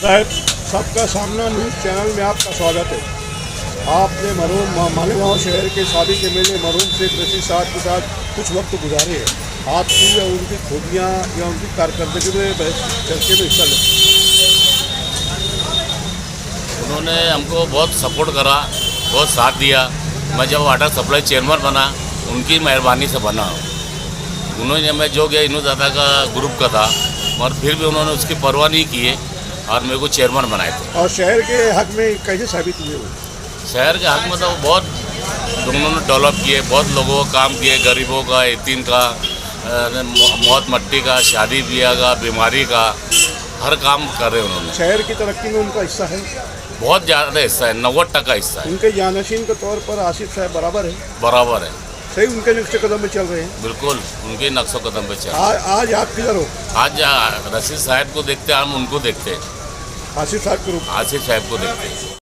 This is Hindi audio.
साहब, सबका सामना न्यूज़ चैनल में आपका स्वागत है। आपने मरहूम मालेगांव शहर के शादी के मेले मरहूम शेख रशीद साहब के साथ कुछ वक्त गुजारे हैं। आपकी या उनकी खूबियाँ या उनकी कारकर्दगी में चर्चे में हिस्सा लें। उन्होंने हमको बहुत सपोर्ट करा, बहुत साथ दिया। मैं जब वाटर सप्लाई चेयरमैन बना, उनकी मेहरबानी से बना। उन्होंने मैं जो गया इन्हों दादा का ग्रुप का था, मगर फिर भी उन्होंने उसकी परवाह नहीं की है और मेरे को चेयरमैन बनाए थे। और शहर के हक में कैसे साबित हुए वो? शहर के हक में तो बहुत उन्होंने डेवलप किए, बहुत लोगों का काम किए, गरीबों का, यतीम का, मौत मट्टी का, शादी ब्याह का, बीमारी का, हर काम कर रहे उन्होंने। शहर की तरक्की में उनका हिस्सा है, बहुत ज़्यादा हिस्सा है, 90% हिस्सा है। उनके जानशीन के तौर पर आसिफ साहब बराबर है, बराबर है, सही उनके नक्शे कदम में चल रहे हैं। बिल्कुल उनके नक्शो कदम पे चल। आज आप किधर हो? आज रशीद साहब को देखते हैं, हम उनको देखते हैं, आसिफ साहब के रूप में। आसिफ साहब को देखते हैं।